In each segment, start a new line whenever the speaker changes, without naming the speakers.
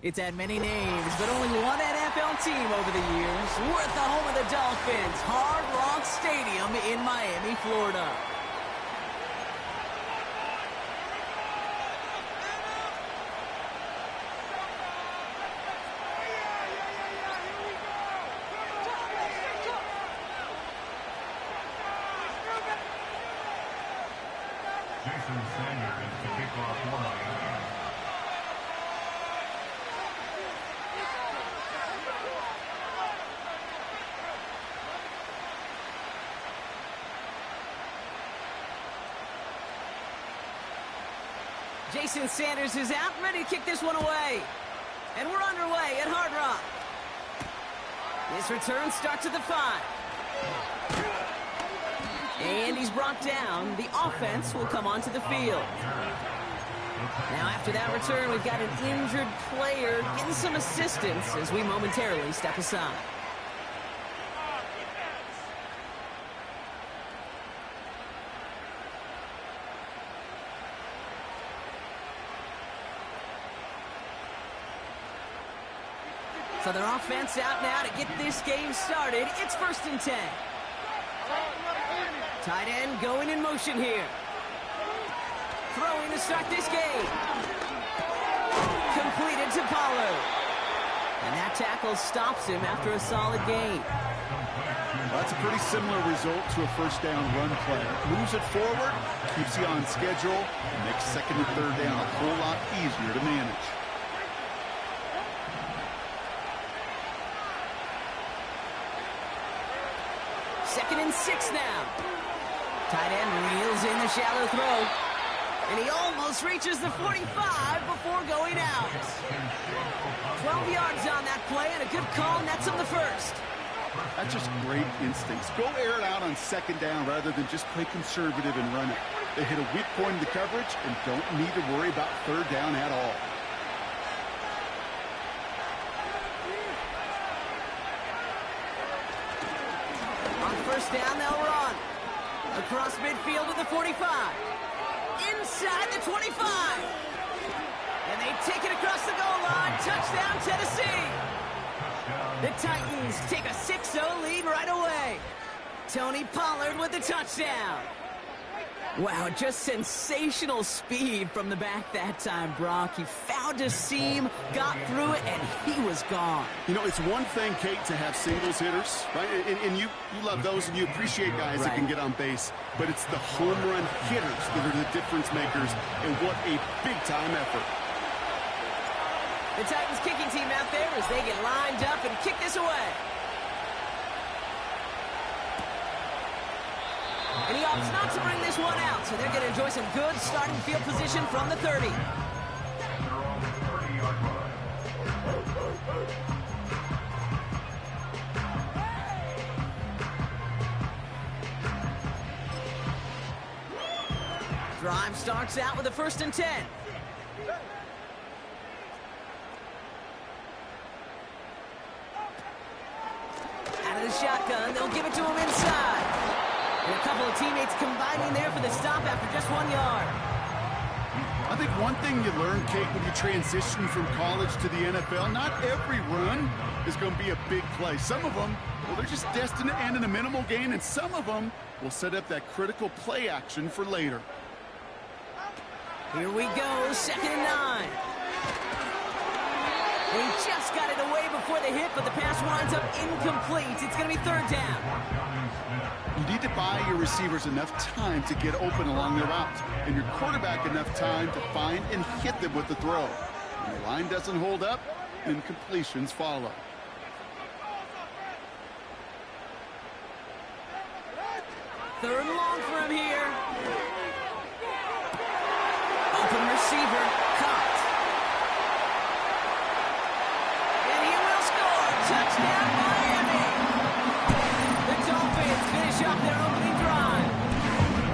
It's had many names, but only one NFL team over the years. We're at the home of the Dolphins, Hard Rock Stadium in Miami, Florida.
Jason Sanders to kick off one.
Jason Sanders is out, ready to kick this one away. And we're underway at Hard Rock. This return starts at the 5. And he's brought down. The offense will come onto the field. Now after that return, we've got an injured player getting some assistance as we momentarily step aside. So their offense out now to get this game started. It's 1st and 10. Tight end going in motion here. Throwing to start this game. Completed to Pollard. And that tackle stops him after a solid gain.
That's a pretty similar result to a first down run play. Moves it forward, keeps you on schedule, and makes 2nd and 3rd down a whole lot easier to manage.
Second and 6 now. Tight end reels in the shallow throw. And he almost reaches the 45 before going out. 12 yards on that play and a good call nets him the 1st.
That's just great instincts. Go air it out on 2nd down rather than just play conservative and run it. They hit a weak point in the coverage and don't need to worry about 3rd down at all.
On 1st down, they'll run. Across midfield to the 45. Inside the 25. And they take it across the goal line. Touchdown, Tennessee. The Titans take a 6-0 lead right away. Tony Pollard with the touchdown. Wow, just sensational speed from the back that time, Brock. He found a seam, got through it, and he was gone.
You know, it's one thing, Kate, to have singles hitters, right? And you love those, and you appreciate guys that can get on base. But it's the home run hitters that are the difference makers, and what a big-time effort.
The Titans kicking team out there as they get lined up and kick this away. And he opts not to bring this one out, so they're going to enjoy some good starting field position from the 30. Drive starts out with a 1st and 10. Out of the shotgun, they'll give it to him inside. And a couple of teammates combining there for the stop after just 1 yard.
I think one thing you learn, Kate, when you transition from college to the NFL, not every run is going to be a big play. Some of them, well, they're just destined to end in a minimal gain, and some of them will set up that critical play action for later.
Here we go, 2nd and 9. He just got it away before the hit, but the pass winds up incomplete. It's going to be 3rd down.
You need to buy your receivers enough time to get open along their routes, and your quarterback enough time to find and hit them with the throw. When the line doesn't hold up, incompletions follow.
Third and long for him here. Open receiver, caught. And he will score. Touchdown, Miami. The Dolphins finish off their opening drive.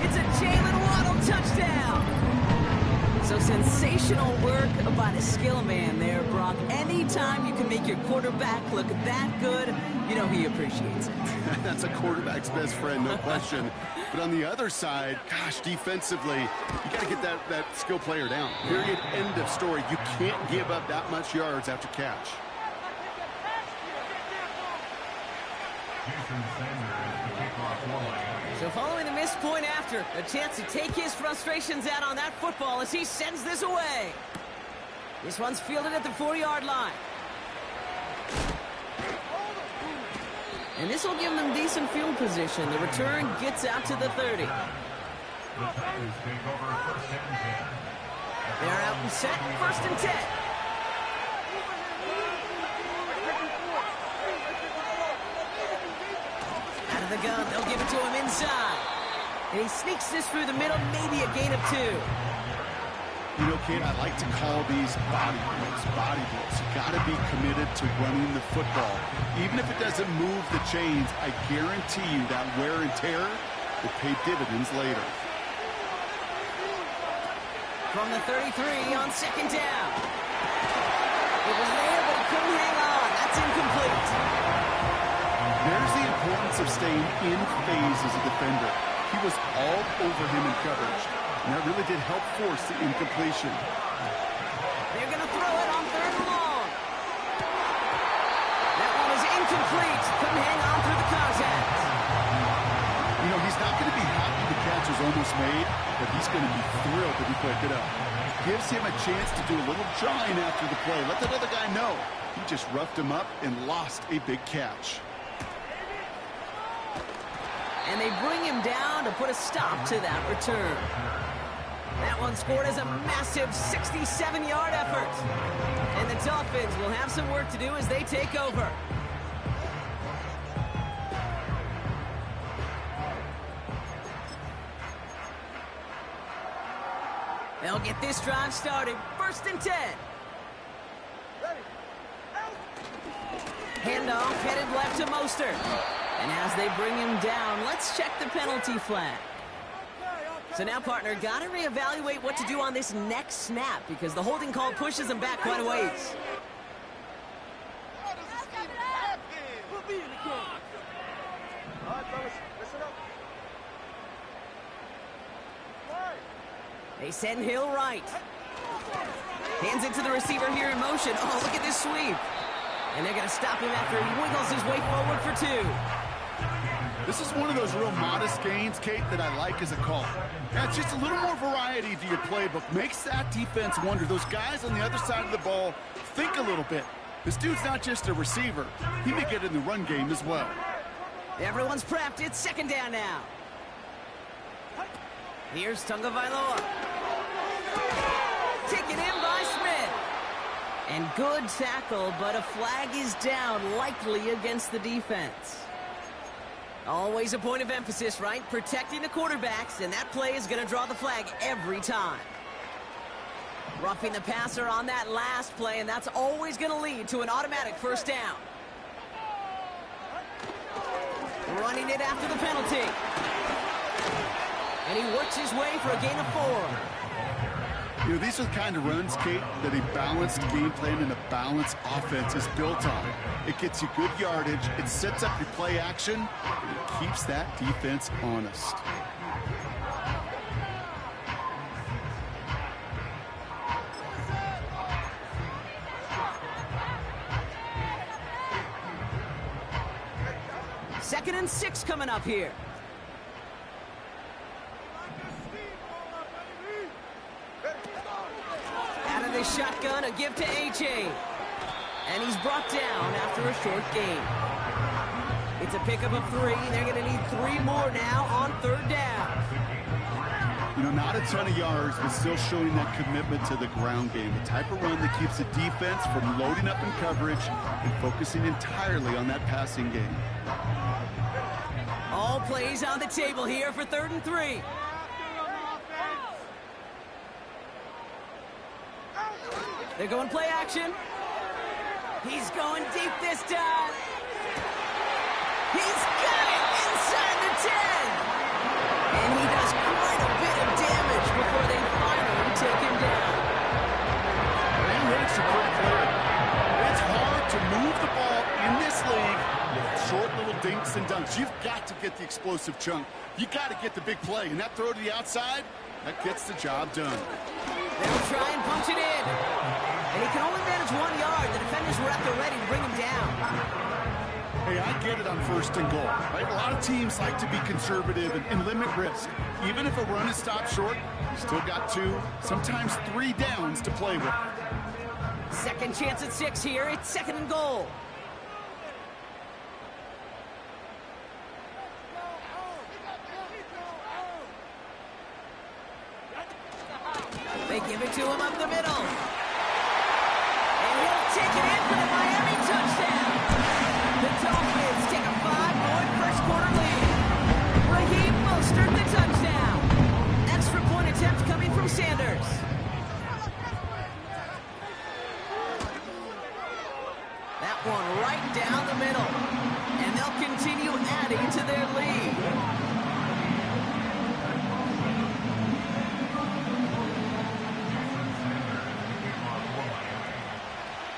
It's a Jalen Waddle touchdown. So sensational work by the skill man there, Brock. Anytime you can make your quarterback look that good, you know he appreciates it.
That's a quarterback's best friend, no question. But on the other side, gosh, defensively, you got to get that skill player down. Period, end of story. You can't give up that much yards after catch.
So following the missed point after, a chance to take his frustrations out on that football as he sends this away. This one's fielded at the 4-yard line. And this will give them decent field position. The return gets out to the 30.
The Titans take over first and 10.
They're out and set, first and 10. Out of the gun, they'll give it to him inside. And he sneaks this through the middle, maybe a gain of 2.
You know, Kate, I like to call these body blows. You got to be committed to running the football. Even if it doesn't move the chains, I guarantee you that wear and tear will pay dividends later.
From the 33 on second down. It was there, but he couldn't hang on. That's incomplete.
There's the importance of staying in phase as a defender. He was all over him in coverage. And that really did help force the incompletion.
They're going to throw it on 3rd and long. That one is incomplete. Couldn't hang on through the contact.
You know, he's not going to be happy the catch was almost made, but he's going to be thrilled that he picked it up. Gives him a chance to do a little jawing after the play. Let that other guy know. He just roughed him up and lost a big catch.
And they bring him down to put a stop to that return. That one scored as a massive 67-yard effort. And the Dolphins will have some work to do as they take over. They'll get this drive started. First and 10. Handoff headed left to Mostert. And as they bring him down, let's check the penalty flag. So now, partner, got to reevaluate what to do on this next snap because the holding call pushes him back quite a ways. They send Hill right. Hands it to the receiver here in motion. Oh, look at this sweep. And they're going to stop him after he wiggles his way forward for 2.
This is one of those real modest gains, Kate, that I like as a call. Yeah, it's just a little more variety to your playbook. Makes that defense wonder. Those guys on the other side of the ball think a little bit. This dude's not just a receiver. He may get in the run game as well.
Everyone's prepped. It's second down now. Here's Tagovailoa. Taken in by Smith. And good tackle, but a flag is down, likely against the defense. Always a point of emphasis, right? Protecting the quarterbacks, and that play is going to draw the flag every time. Roughing the passer on that last play, and that's always going to lead to an automatic first down. Running it after the penalty. And he works his way for a gain of 4.
You know, these are the kind of runs, Kate, that a balanced game plan and a balanced offense is built on. It gets you good yardage, it sets up your play action, and it keeps that defense honest.
Second and 6 coming up here. Out of the shotgun, a give to A.J. And he's brought down after a short gain. It's a pickup of 3. They're going to need 3 more now on 3rd down.
You know, not a ton of yards, but still showing that commitment to the ground game. The type of run that keeps the defense from loading up in coverage and focusing entirely on that passing game.
All plays on the table here for 3rd and 3. They're going play action. He's going deep this time. He's got it inside the 10. And he does quite a bit of damage before they finally take him down.
He makes a quick play. It's hard to move the ball in this league with short little dinks and dunks. is you've got to get the explosive chunk. You got to get the big play, and that throw to the outside, that gets the job done.
They'll try and punch it in. And he can only manage 1 yard. The defenders were at the ready to bring him down.
Hey, I get it on 1st and goal, right? A lot of teams like to be conservative and limit risk. Even if a run is stopped short, you still got 2, sometimes 3 downs to play with.
Second chance at 6 here. It's 2nd and goal. They give it to him up the middle. And he'll take it in for the Miami touchdown. The Dolphins take a 5-point first-quarter lead. Raheem Mostert, the touchdown. Extra point attempt coming from Sanders. That one right down the middle. And they'll continue adding to their lead.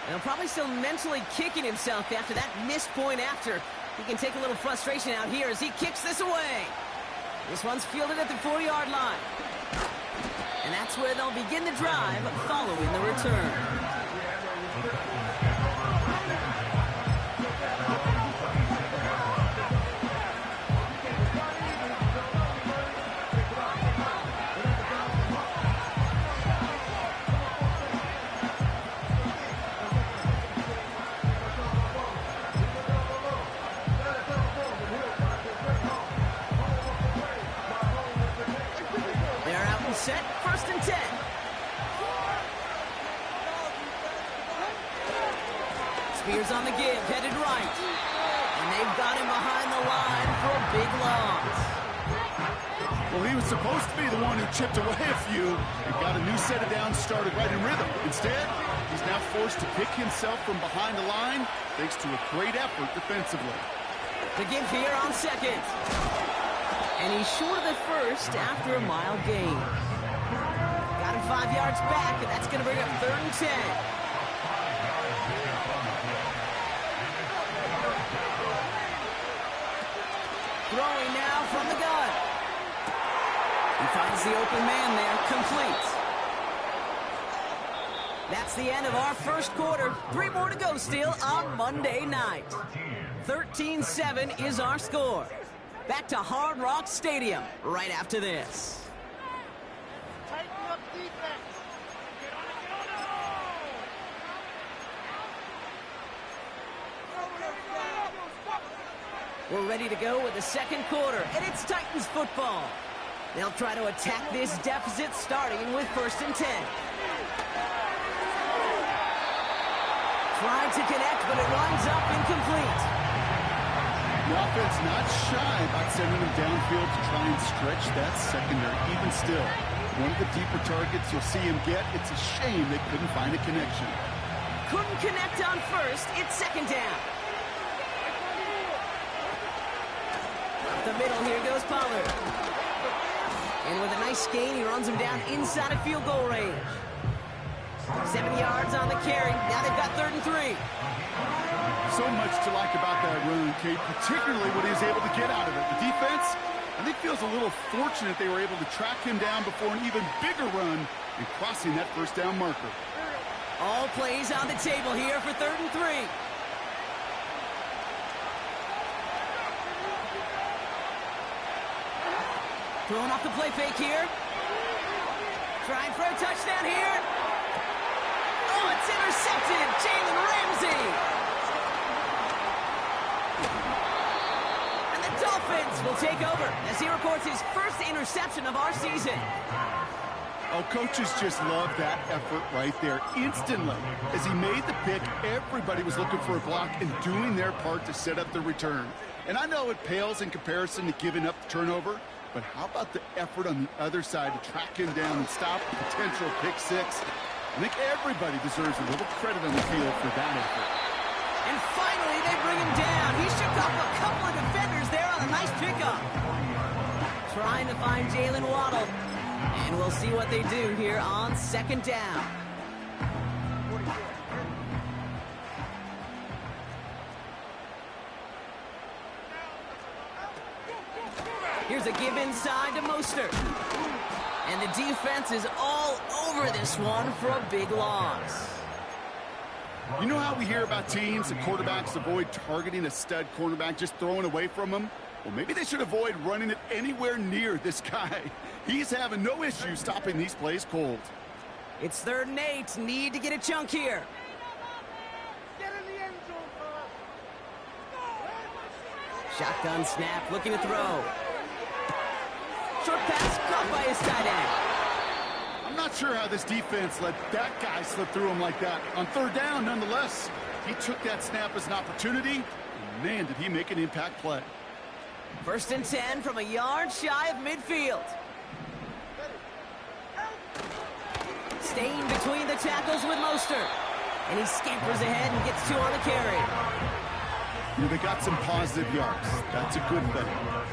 He'll probably still mentally kicking himself after that missed point after. He can take a little frustration out here as he kicks this away. This one's fielded at the 4-yard line. And that's where they'll begin the drive following the return. Set, 1st and 10. Spears on the give, headed right. And they've got him behind the line for a big loss.
Well, he was supposed to be the one who chipped away a few and got a new set of downs started right in rhythm. Instead, he's now forced to pick himself from behind the line thanks to a great effort defensively.
The give here on 2nd. And he's short of the 1st after a mile gain. Got him 5 yards back, and that's going to bring up 3rd and 10. Throwing now from the gun. He finds the open man there, complete. That's the end of our first quarter. 3 more to go still on Monday night. 13-7 is our score. Back to Hard Rock Stadium right after this.
Tighten up defense. Get on it.
We're ready to go with the 2nd quarter, and it's Titans football. They'll try to attack this deficit starting with 1st and 10. Trying to connect, but it winds up incomplete.
The offense not shy about sending him downfield to try and stretch that secondary. Even still, one of the deeper targets you'll see him get, it's a shame they couldn't find a connection.
Couldn't connect on 1st. It's 2nd down. Up the middle, here goes Pollard. And with a nice gain, he runs him down inside of field goal range. 7 yards on the carry. Now they've got 3rd and 3.
So much to like about that run, Kate, particularly what he was able to get out of it. The defense, I think, feels a little fortunate they were able to track him down before an even bigger run and crossing that 1st down marker.
All plays on the table here for 3rd and 3. Throwing off the play fake here. Trying for a touchdown here. Oh, it's intercepted. Jalen Ramsey. And the Dolphins will take over as he records his 1st interception of our season.
Oh, coaches just love that effort right there. Instantly, as he made the pick, everybody was looking for a block and doing their part to set up the return. And I know it pales in comparison to giving up the turnover, but how about the effort on the other side to track him down and stop a potential pick 6? I think everybody deserves a little credit on the field for that effort.
And finally, they bring him down. He shook off a couple of defenders there on a nice pickup. Trying to find Jalen Waddle. And we'll see what they do here on 2nd down. Here's a give inside to Mostert. And the defense is all over this one for a big loss.
You know how we hear about teams and quarterbacks avoid targeting a stud cornerback, just throwing away from him? Well, maybe they should avoid running it anywhere near this guy. He's having no issue stopping these plays cold.
It's 3rd and 8. Need to get a chunk here.
Get in the end zone first.
Shotgun snap, looking to throw. Short pass caught by his tight end.
I'm not sure how this defense let that guy slip through him like that. On 3rd down, nonetheless, he took that snap as an opportunity, and man, did he make an impact play.
1st and 10 from a yard shy of midfield. Staying between the tackles with Mostert. And he scampers ahead and gets 2 on the carry.
You know, they got some positive yards. That's a good thing.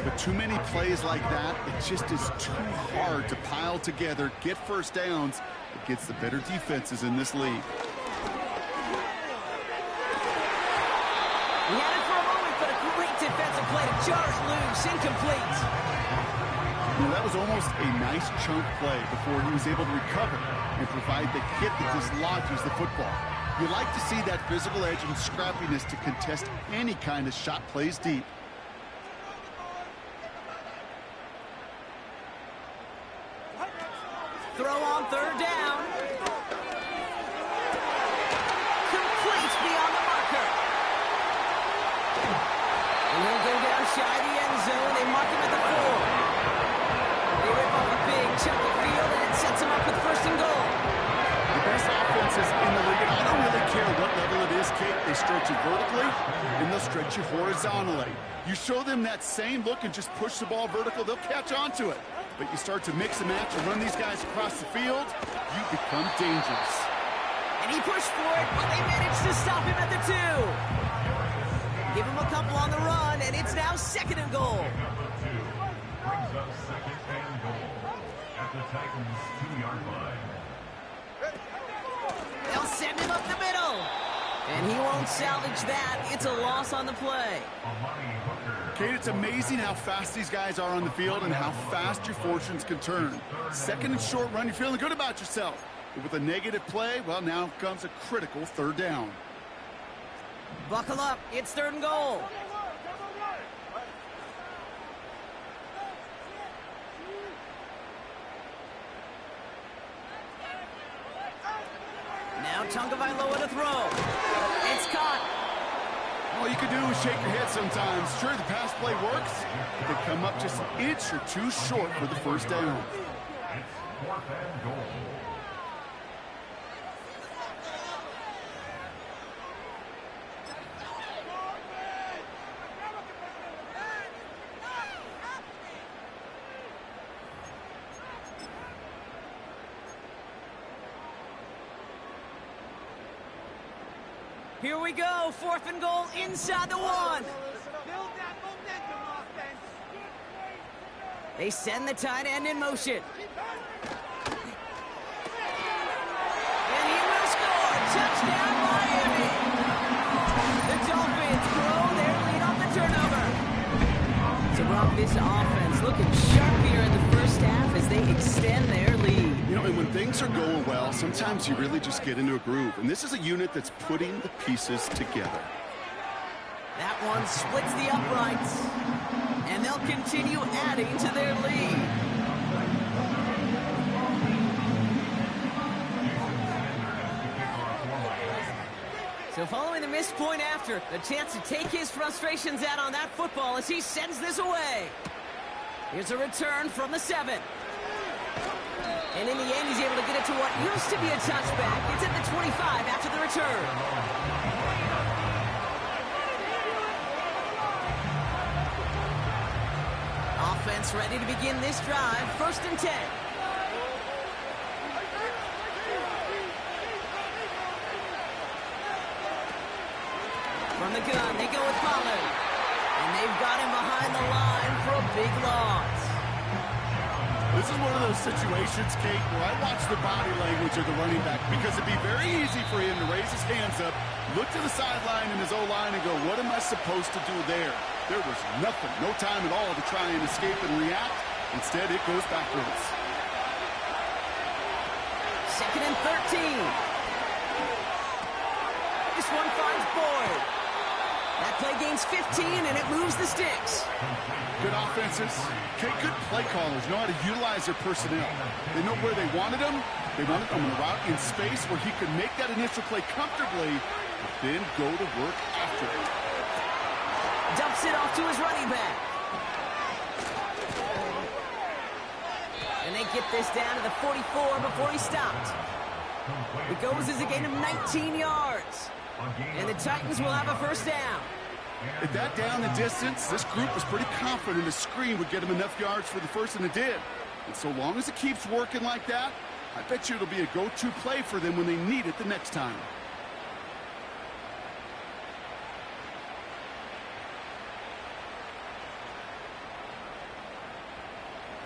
But too many plays like that, it just is too hard to pile together, get 1st downs against the better defenses in this league.
He had it for a moment, but a great defensive play to jar it loose. Incomplete.
You know, that was almost a nice chunk play before he was able to recover and provide the hit that dislodges the football. You like to see that physical edge and scrappiness to contest any kind of shot plays deep.
Throw on 3rd down. Complete beyond the marker. And he'll go down shy of the end zone. They mark him at the 4. They rip off a big chunk of field, and it sets him up with 1st and goal.
The best offenses in the league, and I don't really care what level it is, Kate, they stretch you vertically, and they'll stretch you horizontally. You show them that same look and just push the ball vertical, they'll catch on to it. But you start to mix and match and run these guys across the field, you become dangerous.
And he pushed for it, but they managed to stop him at the 2. Give him a couple on the run, and it's now 2nd and goal.
Brings up 2nd and goal at the Titans' 2-yard line.
They'll send him up the middle. And he won't salvage that. It's a loss on the play.
Kate, it's amazing how fast these guys are on the field and how fast your fortunes can turn. 2nd and short run, you're feeling good about yourself. But with a negative play, well, now comes a critical 3rd down.
Buckle up. It's 3rd and goal. Now Tagovailoa to throw. It's caught.
All you can do is shake your head sometimes. Sure, the pass play works, but they come up just an inch or 2 short for the 1st down.
It's 4th and goal.
Here we go. 4th and goal inside the 1.
Build that momentum, offense.
They send the tight end in motion. And he will score. Touchdown, Miami. The Dolphins grow their lead off the turnover. So, Rob, this offense looking sharp here in the 1st half as they extend their lead.
You know, and when things are going well, sometimes you really just get into a groove. And this is a unit that's putting the pieces together.
That one splits the uprights. And they'll continue adding to their lead. So following the missed point after, the chance to take his frustrations out on that football as he sends this away. Here's a return from the 7. And in the end, he's able to get it to what used to be a touchback. It's at the 25 after the return. Offense ready to begin this drive. 1st and 10. From the gun, they go with Pollard. And they've got him behind the line for a big loss.
This is one of those situations, Kate, where I watch the body language of the running back because it'd be very easy for him to raise his hands up, look to the sideline and his O-line and go, what am I supposed to do there? There was nothing, no time at all to try and escape and react. Instead, it goes backwards.
2nd and 13. This one finds Boyd. That play gains 15, and it moves the sticks.
Good offenses. Okay, good play callers know how to utilize their personnel. They know where they wanted them. They wanted them on a route in space where he could make that initial play comfortably, but then go to work after it.
Dumps it off to his running back. And they get this down to the 44 before he stopped. It goes as a gain of 19 yards. And the Titans will have a first down.
At that down the distance, this group was pretty confident a screen would get them enough yards for the first, and it did. And so long as it keeps working like that, I bet you it'll be a go-to play for them when they need it the next time.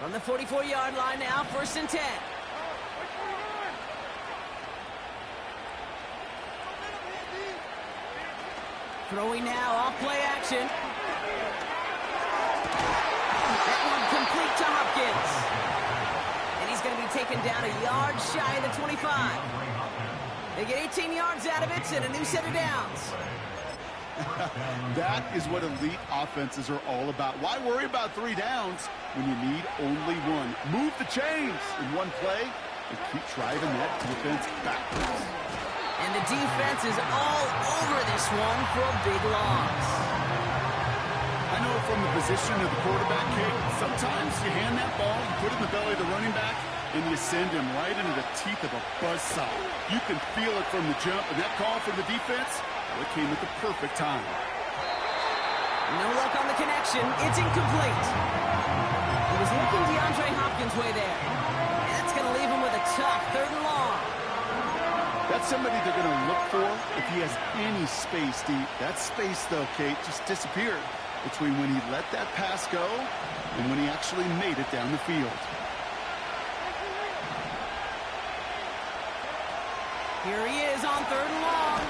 From the 44-yard line now, 1st and 10. Throwing now, off play action. That one complete to Hopkins. And he's going to be taken down a yard shy of the 25. They get 18 yards out of it and a new set of downs.
That is what elite offenses are all about. Why worry about 3 downs when you need only one? Move the chains in one play and keep driving that defense backwards.
And the defense is all over this one for a big loss.
I know from the position of the quarterback kick, sometimes you hand that ball, you put it in the belly of the running back, and you send him right into the teeth of a buzzsaw. You can feel it from the jump, and that call from the defense, well, it came at the perfect time.
No luck on the connection. It's incomplete. He was looking DeAndre Hopkins' way there. And that's going to leave him with a tough 3rd and long.
That's somebody they're going to look for if he has any space deep. That space, though, Kate, just disappeared between when he let that pass go and when he actually made it down the field.
Here he is on 3rd and long.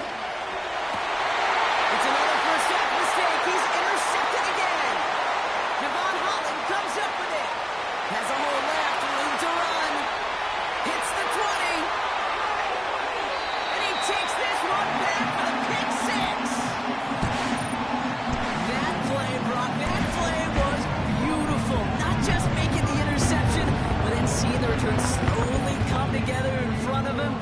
It's another first half mistake. He's intercepted again. Devon Holland comes up with it. Has a hole left, room to run. Hits the 20. Takes this one back for the pick 6. That play, Brock, that play was beautiful. Not just making the interception, but then seeing the return slowly come together in front of him.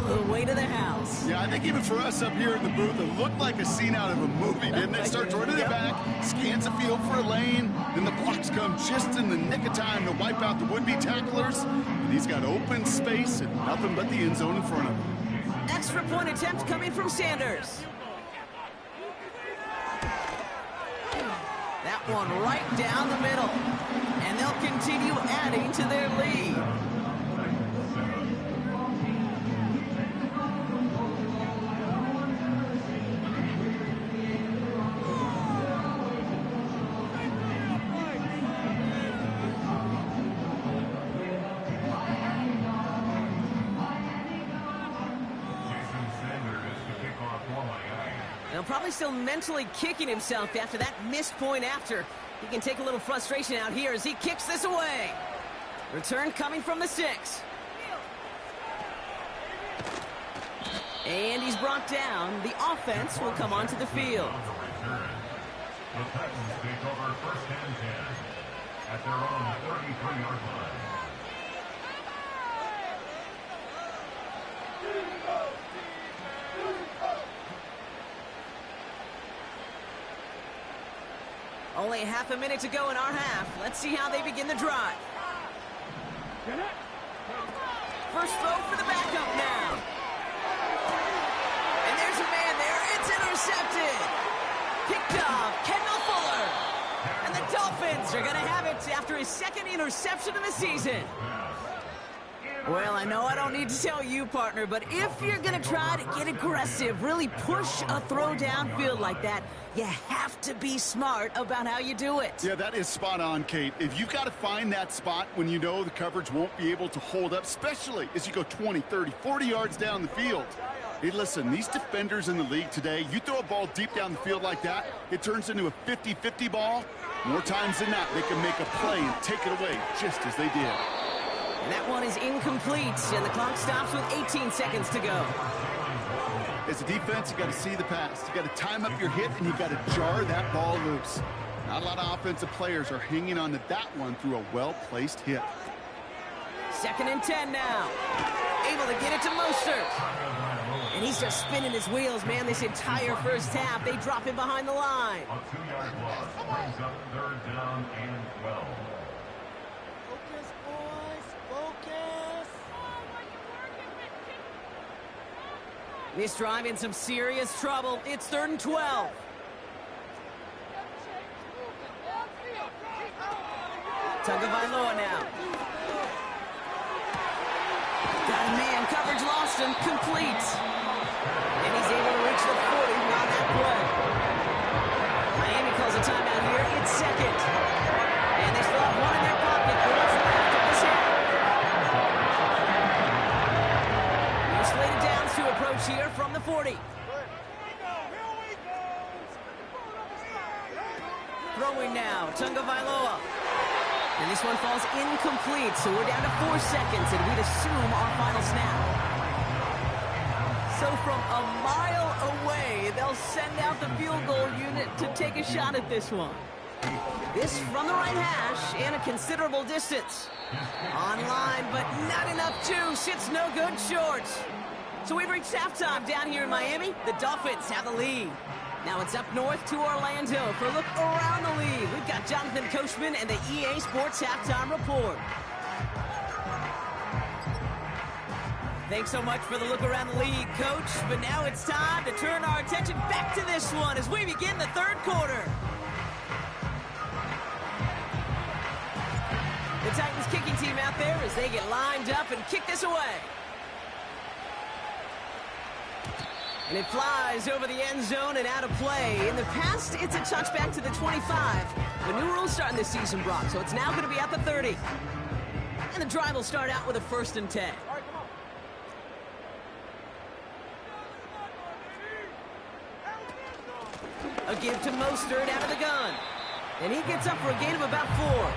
The way to the house.
Yeah, I think even for us up here in the booth, it looked like a scene out of a movie, didn't it? Starts running it back, scans the field for a lane, then the blocks come just in the nick of time to wipe out the would-be tacklers, and he's got open space and nothing but the end zone in front of him.
Extra point attempt coming from Sanders. That one right down the middle. And they'll continue adding to their lead. Probably still mentally kicking himself after that missed point after. He can take a little frustration out here as he kicks this away. Return coming from the 6. And he's brought down. The offense will come onto the field.
The Titans take over 1st and 10 at their own 33-yard line.
Only half a minute to go in our half. Let's see how they begin the drive. First throw for the backup now. And there's a man there. It's intercepted. Picked off Kendall Fuller. And the Dolphins are going to have it after his 2nd interception of the season. Well, I know I don't need to tell you, partner, but if you're going to try to get aggressive, really push a throw downfield like that, you have to be smart about how you do it.
Yeah, that is spot on, Kate. If you've got to find that spot when you know the coverage won't be able to hold up, especially as you go 20, 30, 40 yards down the field. Hey, listen, these defenders in the league today, you throw a ball deep down the field like that, it turns into a 50-50 ball. More times than not, they can make a play and take it away just as they did.
And that one is incomplete, and the clock stops with 18 seconds to go.
As a defense, you got to see the pass. You got to time up your hit, and you got to jar that ball loose. Not a lot of offensive players are hanging on to that one through a well-placed hit.
2nd and 10 now. Able to get it to Mostert. And he's just spinning his wheels, man, this entire first half. They drop him behind the line.
A 2-yard loss brings up 3rd down and 12.
Focus, boys. Focus.
This drive in some serious trouble. It's 3rd and 12. Tagovailoa now. Got a man, coverage lost him, complete. And he's able to reach the 40 on that play. Miami calls a timeout here. It's 2nd. And they still have one in their pocket for what's left of this half. New slated downs to approach here from the 40. Throwing now, Tagovailoa. And this one falls incomplete, so we're down to 4 seconds, and we'd assume our final snap. So from a mile away, they'll send out the field goal unit to take a shot at this one. This from the right hash and a considerable distance. Online, but not enough juice. It's no good short. So we've reached halftime down here in Miami. The Dolphins have the lead. Now it's up north to Orlando for a look around the league. We've got Jonathan Coachman and the EA Sports Halftime Report. Thanks so much for the look around the league, Coach. But now it's time to turn our attention back to this one as we begin the 3rd quarter. The Titans kicking team out there as they get lined up and kick this away. And it flies over the end zone and out of play. In the past, it's a touchback to the 25. The new rules starting this season, Brock, so it's now going to be at the 30. And the drive will start out with a 1st and 10. A give to Mostert out of the gun. And he gets up for a gain of about 4.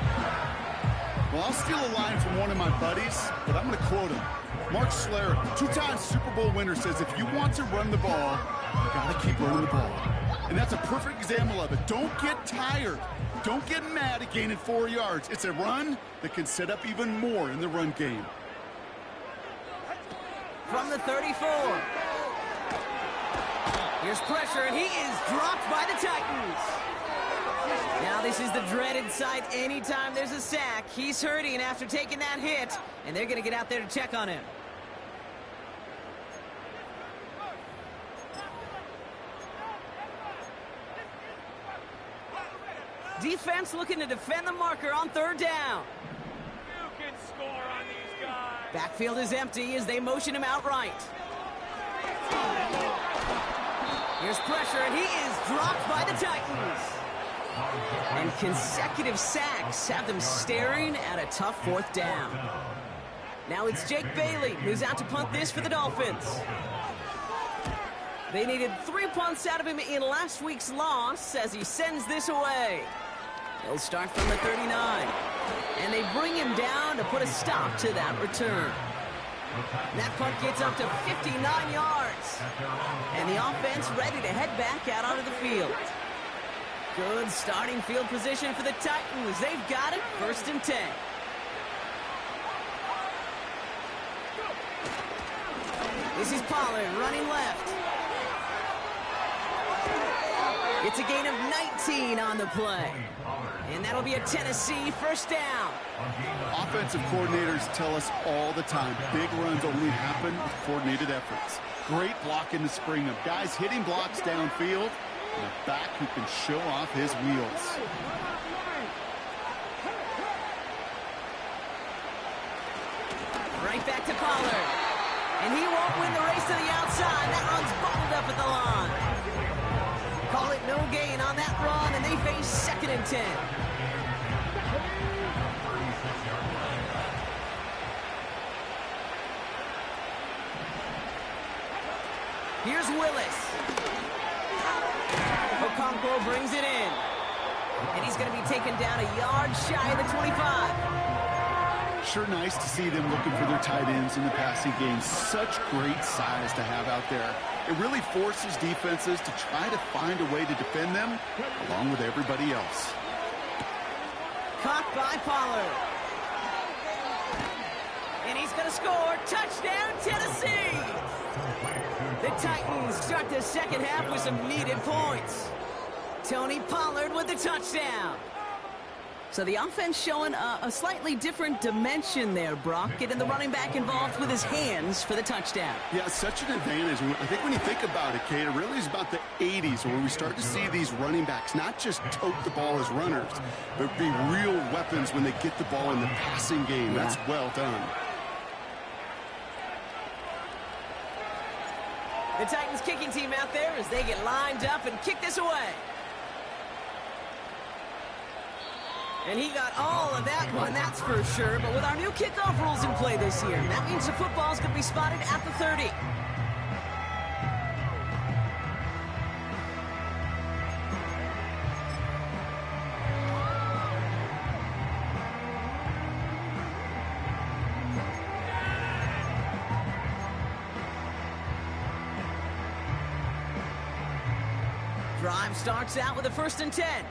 Well, I'll steal a line from one of my buddies, but I'm going to quote him. Mark Schlereth, 2-time Super Bowl winner, says if you want to run the ball, you got to keep running the ball. And that's a perfect example of it. Don't get tired. Don't get mad at gaining 4 yards. It's a run that can set up even more in the run game.
From the 34. Here's pressure, and he is dropped by the Titans. Now this is the dreaded sight anytime there's a sack. He's hurting after taking that hit, and they're going to get out there to check on him. Defense looking to defend the marker on 3rd down.
You can score on these guys.
Backfield is empty as they motion him outright. Here's pressure, and he is dropped by the Titans. And consecutive sacks have them staring at a tough 4th down. Now it's Jake Bailey who's out to punt this for the Dolphins. They needed 3 punts out of him in last week's loss as he sends this away. They'll start from the 39. And they bring him down to put a stop to that return. That punt gets up to 59 yards. And the offense ready to head back out onto the field. Good starting field position for the Titans. They've got it, 1st and 10. This is Pollard running left. It's a gain of 19 on the play. And that'll be a Tennessee 1st down.
Offensive coordinators tell us all the time, big runs only happen with coordinated efforts. Great blocking to spring them. Guys hitting blocks downfield, and a back who can show off his wheels.
Right back to Pollard. And he won't win the race to the outside. That run's bottled up at the line. Call it no gain on that run, and they face 2nd and 10. Here's Willis. Okonkwo brings it in. And he's going to be taken down a yard shy of the 25.
Sure nice to see them looking for their tight ends in the passing game. Such great size to have out there. It really forces defenses to try to find a way to defend them along with everybody else.
Caught by Pollard. And he's going to score. Touchdown, Tennessee! The Titans start the second half with some needed points. Tony Pollard with the touchdown. So the offense showing a slightly different dimension there, Brock. Getting the running back involved with his hands for the touchdown.
Yeah, such an advantage. I think when you think about it, Kate, it really is about the 80s where we start to see these running backs not just tote the ball as runners, but be real weapons when they get the ball in the passing game.
Yeah.
That's well done.
The Titans kicking team out there as they get lined up and kick this away. And he got all of that one, that's for sure. But with our new kickoff rules in play this year, that means the football's going to be spotted at the 30. Drive starts out with a 1st and 10.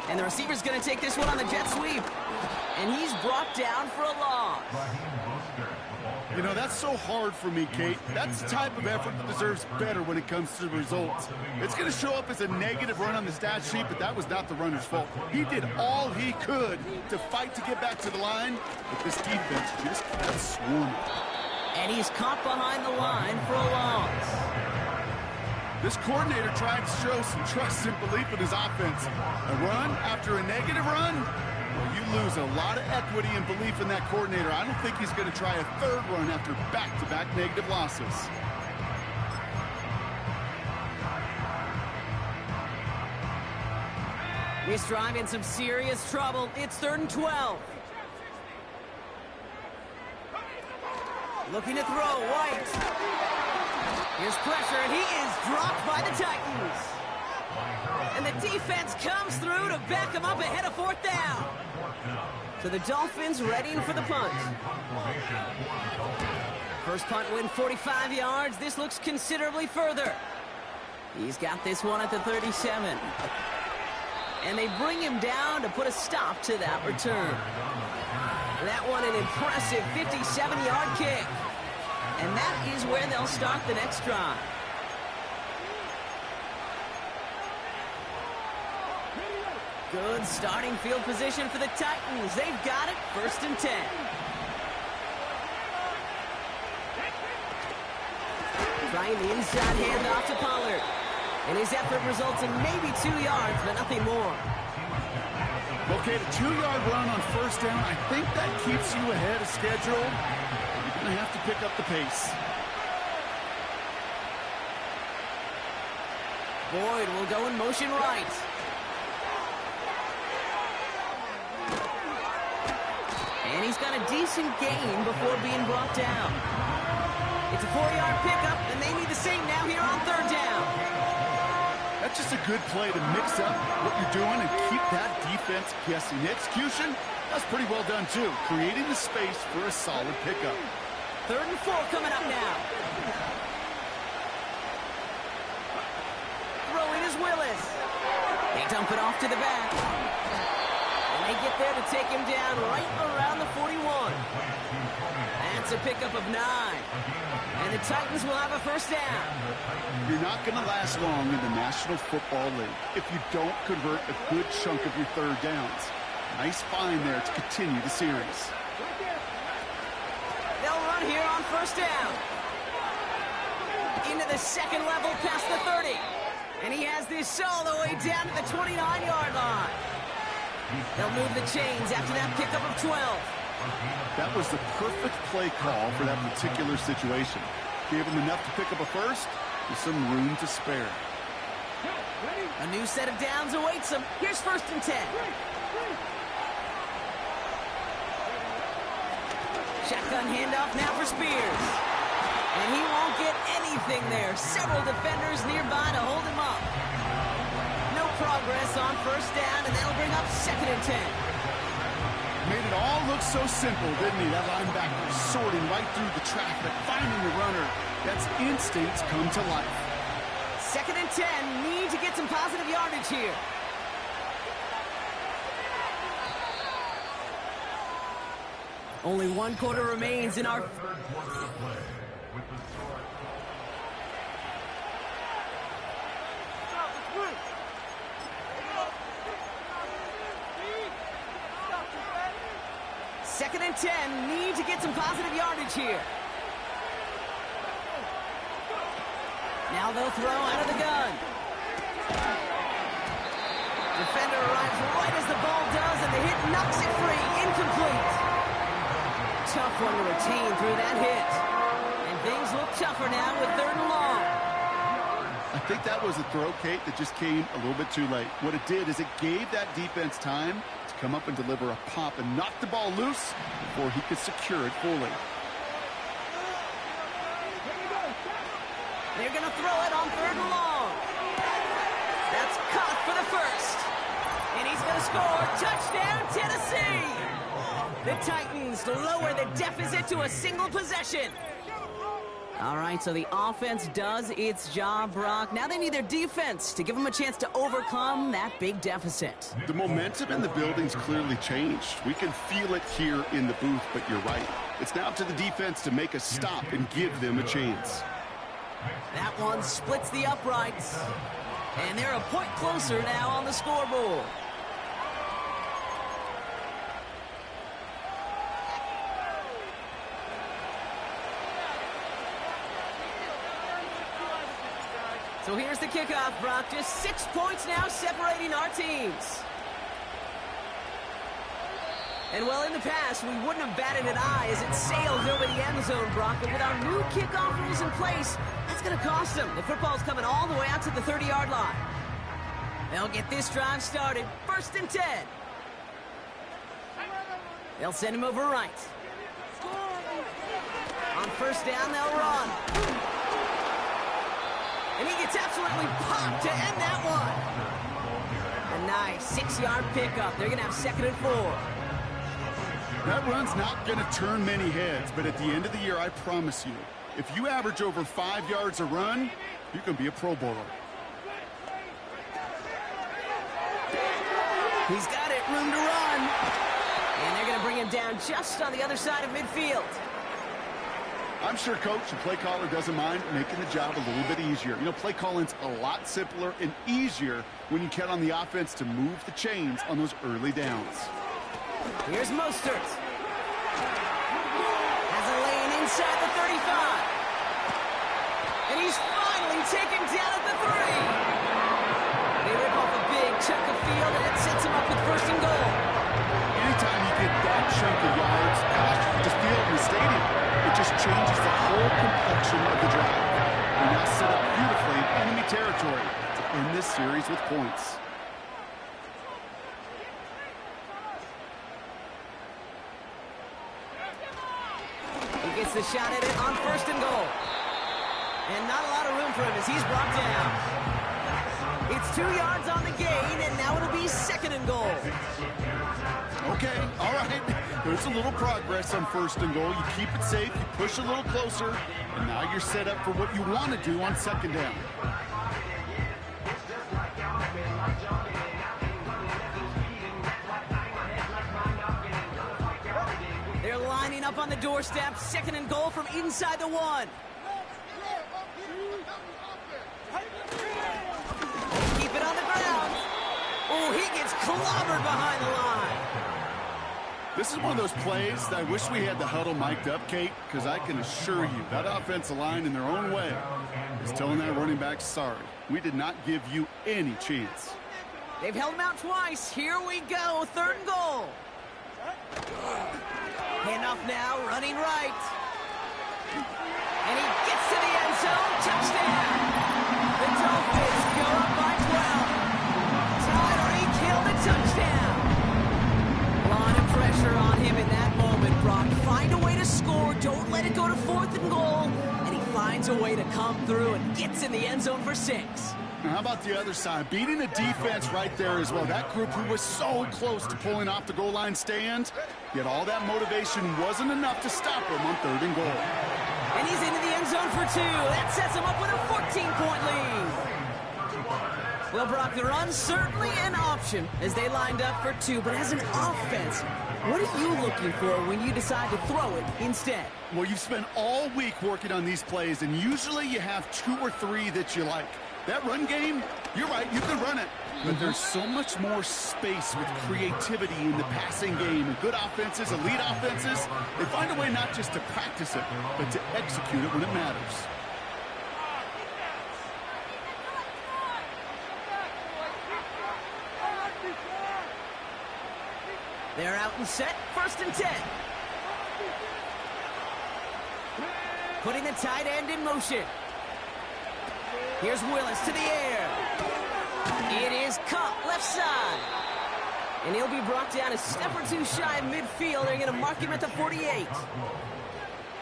And the receiver's going to take this one on the jet sweep. And he's brought down for a loss.
You know, that's so hard for me, Kate. That's the type of effort that deserves better when it comes to the results. It's going to show up as a negative run on the stat sheet, but that was not the runner's fault. He did all he could to fight to get back to the line, but this defense just kept swarming.
And he's caught behind the line for a loss.
This coordinator tried to show some trust and belief in his offense. A run after a negative run? Well, you lose a lot of equity and belief in that coordinator. I don't think he's going to try a 3rd run after back-to-back negative losses.
This drive in some serious trouble. It's 3rd and 12. Looking to throw, White. Here's pressure, and he is dropped by the Titans. And the defense comes through to back him up ahead of 4th down. So the Dolphins readying for the punt. First punt win 45 yards. This looks considerably further. He's got this one at the 37. And they bring him down to put a stop to that return. That one an impressive 57-yard kick. And that is where they'll start the next drive. Good starting field position for the Titans. They've got it, 1st and 10. Trying the inside handoff to Pollard. And his effort results in maybe 2 yards, but nothing more.
Okay, the 2-yard run on 1st down, I think that keeps you ahead of schedule. You're going to have to pick up the pace.
Boyd will go in motion right. And he's got a decent gain before being brought down. It's a 4-yard pickup, and they need the same now here on 3rd down.
That's just a good play to mix up what you're doing and keep that defense guessing. The execution, that's pretty well done too. Creating the space for a solid pickup.
3rd and 4 coming up now. Throwing is Willis. They dump it off to the back. And they get there to take him down right around the 41. That's a pickup of 9. And the Titans will have a 1st down.
You're not going to last long in the National Football League if you don't convert a good chunk of your 3rd downs. Nice find there to continue the series.
They'll run here on 1st down. Into the 2nd level past the 30. And he has this all the way down to the 29-yard line. They'll move the chains after that pickup of 12.
That was the perfect play call for that particular situation. Gave him enough to pick up a first with some room to spare.
A new set of downs awaits them. Here's 1st and 10. Shotgun handoff now for Spears. And he won't get anything there. Several defenders nearby to hold him up. No progress on 1st down, and that'll bring up 2nd and 10.
Made it all look so simple, didn't he? That linebacker sorting right through the traffic, finding the runner. That's instincts come to life.
2nd and 10, need to get some positive yardage here. Only 1 quarter remains in our...
Third quarter of play with the score.
Second and 10, need to get some positive yardage here. Now they'll throw out of the gun. Defender arrives right as the ball does, and the hit knocks it free. Incomplete. Tough one to retain through that hit. And things look tougher now with 3rd and long.
I think that was a throw, Kate, that just came a little bit too late. What it did is it gave that defense time to come up and deliver a pop and knock the ball loose before he could secure it fully.
They're going to throw it on 3rd and long. That's caught for the first. And he's going to score. Touchdown, Tennessee. The Titans lower the deficit to a single possession. All right, so the offense does its job, Brock. Now they need their defense to give them a chance to overcome that big deficit.
The momentum in the building's clearly changed. We can feel it here in the booth, but you're right. It's now up to the defense to make a stop and give them a chance.
That one splits the uprights. And they're a point closer now on the scoreboard. So here's the kickoff, Brock. Just 6 points now separating our teams. And well, in the past, we wouldn't have batted an eye as it sails over the end zone, Brock. But with our new kickoff rules in place, that's going to cost them. The football's coming all the way out to the 30-yard line. They'll get this drive started. 1st and 10. They'll send him over right. On 1st down, they'll run. And he gets absolutely popped to end that one. A nice 6-yard pickup. They're going to have 2nd and 4.
That run's not going to turn many heads, but at the end of the year, I promise you, if you average over 5 yards a run, you can be a Pro Bowler.
He's got it, room to run. And they're going to bring him down just on the other side of midfield.
I'm sure coach and play caller doesn't mind making the job a little bit easier. You know, play calling's a lot simpler and easier when you count on the offense to move the chains on those early downs.
Here's Mostert. Has a lane inside the 35. And he's finally taken down at the 3. They rip off a big chunk of field, and it sets him up with 1st and goal.
Anytime you get that chunk of yards, gosh, you just feel it in the stadium. It just changes the whole complexion of the drive. We're now set up beautifully in enemy territory to end this series with points.
He gets the shot at it on 1st and goal. And not a lot of room for him as he's brought down. It's 2 yards on the gain, and now it'll be 2nd and goal.
Okay, all right. There's a little progress on 1st and goal. You keep it safe, you push a little closer, and now you're set up for what you want to do on 2nd down.
They're lining up on the doorstep. 2nd and goal from inside the 1. Keep it on the ground. Oh, he gets clobbered behind the line.
This is one of those plays that I wish we had the huddle mic'd up, Kate, because I can assure you that offensive line in their own way is telling that running back, sorry, we did not give you any chance.
They've held him out twice. Here we go, 3rd and goal. Handoff now, running right. And he gets to the end zone. Touchdown. The Dolphins go up by 12. Tyreek Hill, the touchdown. A lot of pressure on him in that moment, Brock. Find a way to score. Don't let it go to 4th and goal. And he finds a way to come through and gets in the end zone for 6.
Now, how about the other side? Beating the defense right there as well. That group who was so close to pulling off the goal line stand, yet all that motivation wasn't enough to stop him on 3rd and goal.
And he's into the end zone for 2. That sets him up with a 14-point lead. Well, Brock, the run's certainly an option as they lined up for 2, but as an offense, what are you looking for when you decide to throw it instead?
Well, you've spent all week working on these plays, and usually you have 2 or 3 that you like. That run game, you're right, you can run it. But there's so much more space with creativity in the passing game. And good offenses, elite offenses, they find a way not just to practice it, but to execute it when it matters.
They're out and set, 1st and 10. Putting the tight end in motion. Here's Willis to the air. It is caught left side. And he'll be brought down a step or 2 shy of midfield. They're going to mark him at the 48.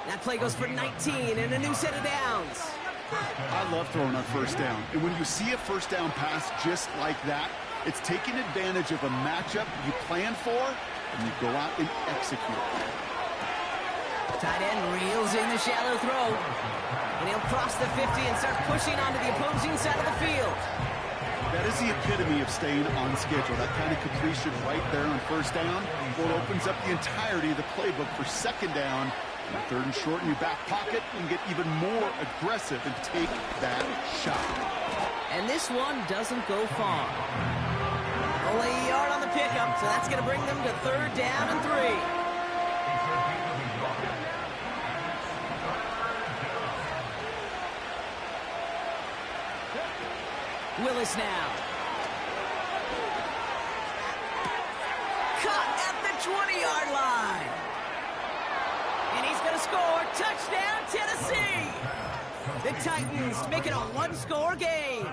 That play goes for 19 and a new set of downs.
I love throwing on 1st down. And when you see a 1st down pass just like that, it's taking advantage of a matchup you plan for, and you go out and execute.
Tight end reels in the shallow throw. And he'll cross the 50 and start pushing onto the opposing side of the field.
That is the epitome of staying on schedule. That kind of completion right there on 1st down. Well, it opens up the entirety of the playbook for 2nd down. And 3rd and short in your back pocket, and get even more aggressive and take that shot.
And this one doesn't go far. Only a yard on the pickup, so that's going to bring them to 3rd down and 3. Willis now. Caught at the 20-yard line. And he's going to score. Touchdown, Tennessee. The Titans make it a 1-score game.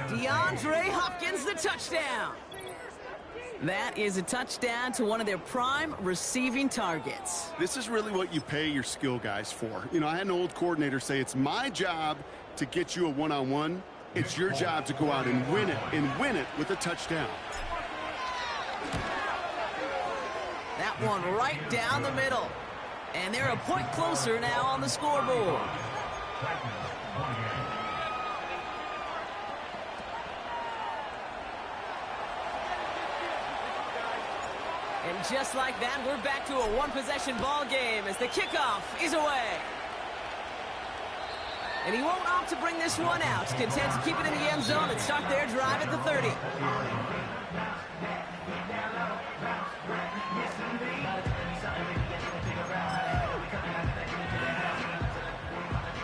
DeAndre Hopkins, the touchdown. That is a touchdown to one of their prime receiving targets.
This is really what you pay your skill guys for. You know, I had an old coordinator say, it's my job to get you a one-on-one. It's your job to go out and win it with a touchdown.
That one right down the middle. And they're a point closer now on the scoreboard. And just like that, we're back to a 1-possession ball game as the kickoff is away. And he won't opt to bring this one out. Content to keep it in the end zone and start their drive at the 30.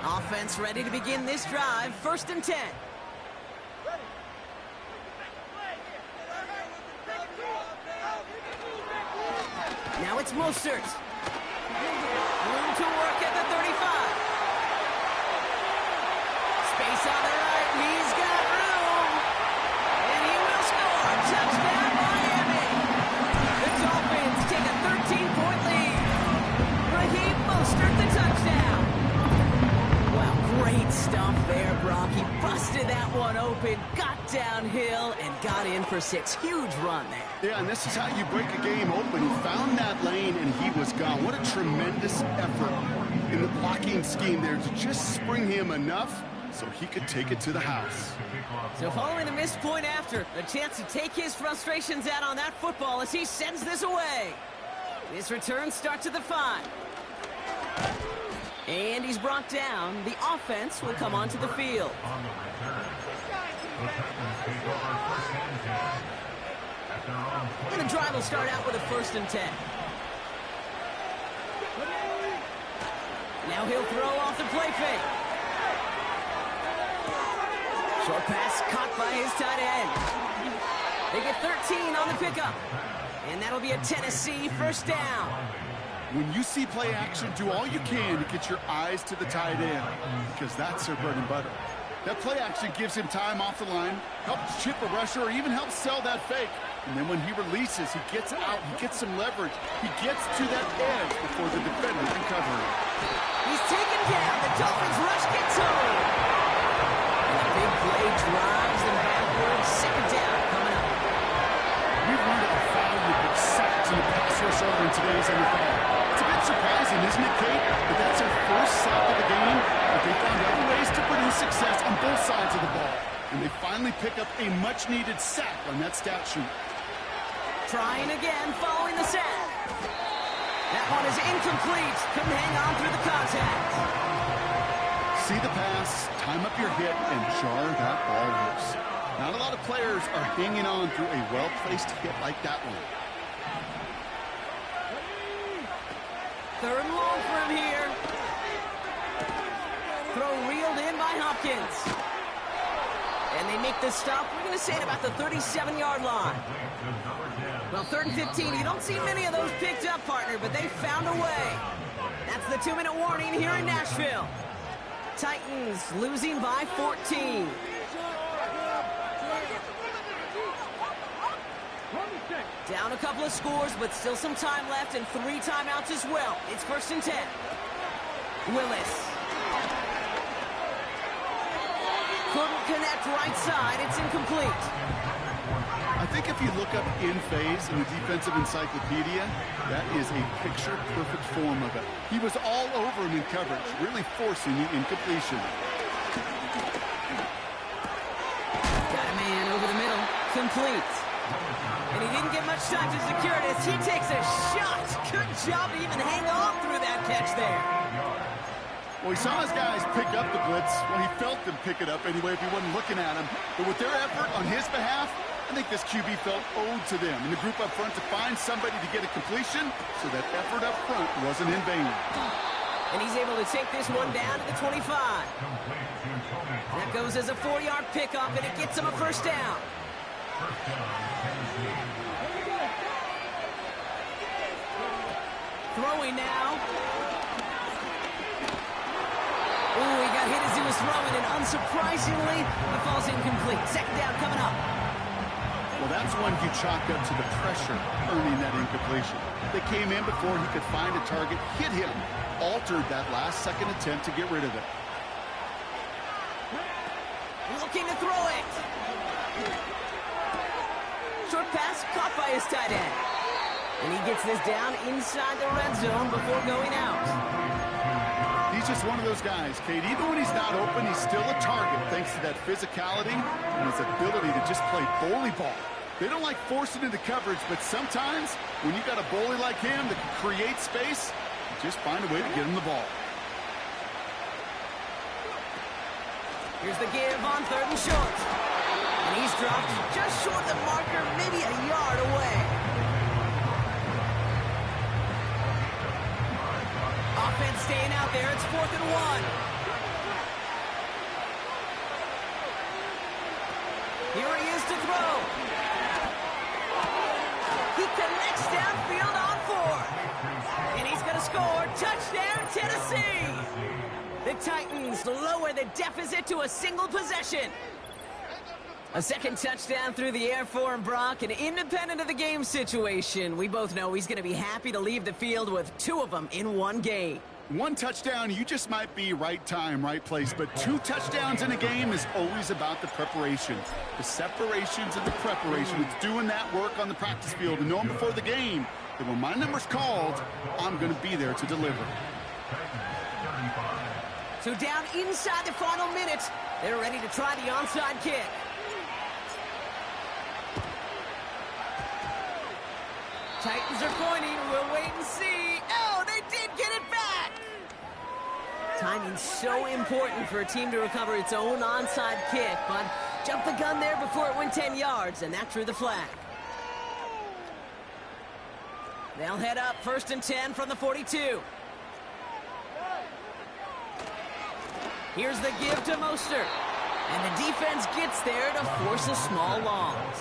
Offense ready to begin this drive. 1st and 10. Now it's Mostert. Room to work at the 35. Space on the right. He's got room. And he will score. Touchdown, Miami. The Dolphins take a 13-point lead. Raheem Mostert, the touchdown. Well, great stuff there, Brock. He busted that one open, got downhill, and got in for 6. Huge run there.
Yeah, and this is how you break a game open. He found that lane, and he was gone. What a tremendous effort in the blocking scheme there to just spring him enough so he could take it to the house.
So following the missed point after, a chance to take his frustrations out on that football as he sends this away. This return starts at the 5. And he's brought down. The offense will come onto the field. And the drive will start out with a 1st and 10. Now he'll throw off the play fake. Short pass caught by his tight end. They get 13 on the pickup. And that'll be a Tennessee first down.
When you see play action, do all you can to get your eyes to the tight end, because that's their bread and butter. That play action gives him time off the line, helps chip a rusher, or even helps sell that fake. And then when he releases, he gets out, he gets some leverage. He gets to that edge before the defender can cover him.
He's taken down. The Dolphins rush gets home. And the big play drives them backwards. Second down coming up.
We've learned about valuable sacks in the pass rush over in today's NFL. It's a bit surprising, isn't it, Kate? That that's their first sack of the game, but they found other ways to produce success on both sides of the ball. And they finally pick up a much-needed sack on that stat sheet.
Trying again, following the sack. That one is incomplete. Couldn't hang on through the contact.
See the pass, time up your hit, and jar that ball loose. Not a lot of players are hanging on through a well-placed hit like that one.
Third and long for him here. Throw reeled in by Hopkins. And they make the stop, we're going to say, at about the 37-yard line. Well, 3rd and 15, you don't see many of those picked up, partner, but they found a way. That's the 2-minute warning here in Nashville. Titans losing by 14. Down a couple of scores, but still some time left and 3 timeouts as well. It's 1st and 10. Willis. Couldn't connect right side. It's incomplete.
I think if you look up in phase in the defensive encyclopedia, that is a picture-perfect form of it. He was all over him in coverage, really forcing the incompletion.
Got a man over the middle. Complete. And he didn't get much time to secure it as he takes a shot. Good job to even hang on through that catch there.
Well, he saw his guys pick up the blitz. Well, he felt them pick it up anyway if he wasn't looking at him. But with their effort on his behalf, I think this QB felt owed to them in the group up front to find somebody to get a completion, so that effort up front wasn't in vain.
And he's able to take this one down to the 25. That goes as a 4-yard pickup, and it gets him a first down. Throwing now. Ooh, he got hit as he was throwing, and unsurprisingly, it falls incomplete. Second down coming up.
Well, that's one you chalk up to the pressure earning that incompletion. They came in before he could find a target, hit him, altered that last-second attempt to get rid of it.
Looking to throw it. Short pass caught by his tight end. And he gets this down inside the red zone before going out.
He's just one of those guys, Kate. Even when he's not open, he's still a target thanks to that physicality and his ability to just play bully ball. They don't like forcing into coverage, but sometimes when you got a bully like him that can create space, you just find a way to get him the ball.
Here's the give on 3rd and short. And he's dropped just short of the marker, maybe a yard away. Offense staying out there. It's 4th and 1. Here he is to throw. He connects downfield on 4. And he's going to score. Touchdown, Tennessee. The Titans lower the deficit to a single possession. A second touchdown through the air for him, Brock, and independent of the game situation, we both know he's going to be happy to leave the field with 2 of them in one game.
1 touchdown, you just might be right time, right place, but 2 touchdowns in a game is always about the preparation. The separations and the preparation. It's doing that work on the practice field and knowing before the game that when my number's called, I'm going to be there to deliver.
So down inside the final minute, they're ready to try the onside kick. Titans are pointing. We'll wait and see. Oh, they did get it back. Timing's so important for a team to recover its own onside kick, but jumped the gun there before it went 10 yards, and that drew the flag. They'll head up 1st and 10 from the 42. Here's the give to Mostert. And the defense gets there to force a small loss.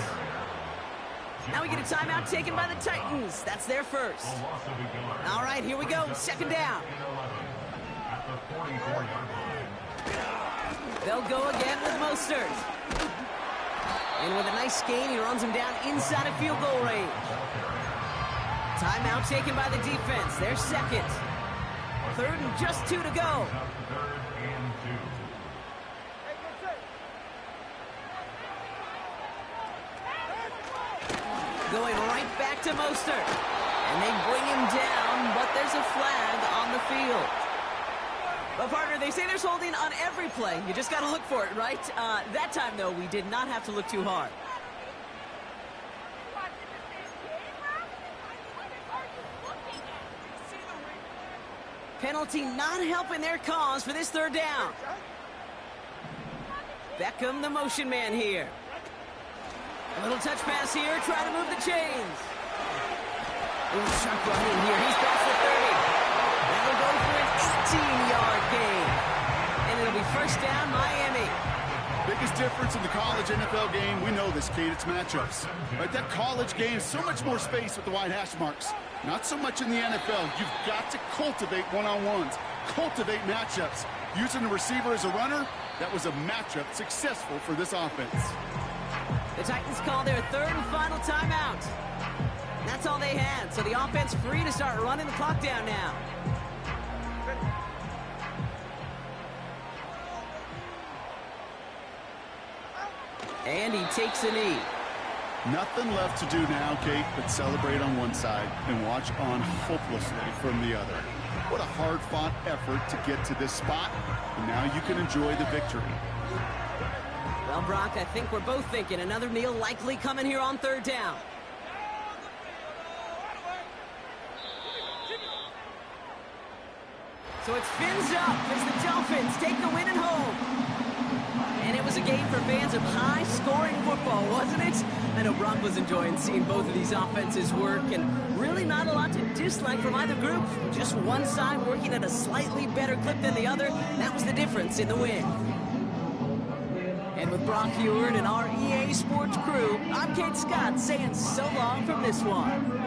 Now we get a timeout taken by the Titans. That's their first. All right, here we go. Second down.
At the 44-yard line.
They'll go again with Mostert. And with a nice gain, he runs him down inside of field goal range. Timeout taken by the defense. Their second. Third and just 2 to go.
Third and 2.
Going right back to Mostert. And they bring him down, but there's a flag on the field. But partner, they say there's holding on every play. You just got to look for it, right? That time, though, we did not have to look too hard. Penalty not helping their cause for this third down. Beckham, the motion man here. A little touch pass here, trying to move the chains. Ooh, sharp run in here. He's past the 30. That'll go for an 18-yard gain. And it'll be first down, Miami.
Biggest difference in the college NFL game, we know this, Kate, it's matchups. Right, that college game, so much more space with the wide hash marks. Not so much in the NFL. You've got to cultivate one-on-ones, cultivate matchups. Using the receiver as a runner, that was a matchup successful for this offense.
The Titans call their third and final timeout. That's all they had, so the offense free to start running the clock down now. And he takes a knee.
Nothing left to do now, Kate, but celebrate on one side and watch on hopelessly from the other. What a hard-fought effort to get to this spot, and now you can enjoy the victory.
Well, Brock, I think we're both thinking another kneel likely coming here on third down. So it's fins up as the Dolphins take the win at home. And it was a game for fans of high-scoring football, wasn't it? I know Brock was enjoying seeing both of these offenses work, and really not a lot to dislike from either group. Just one side working at a slightly better clip than the other. That was the difference in the win. And with Brock Heward and our EA Sports crew, I'm Kate Scott saying so long from this one.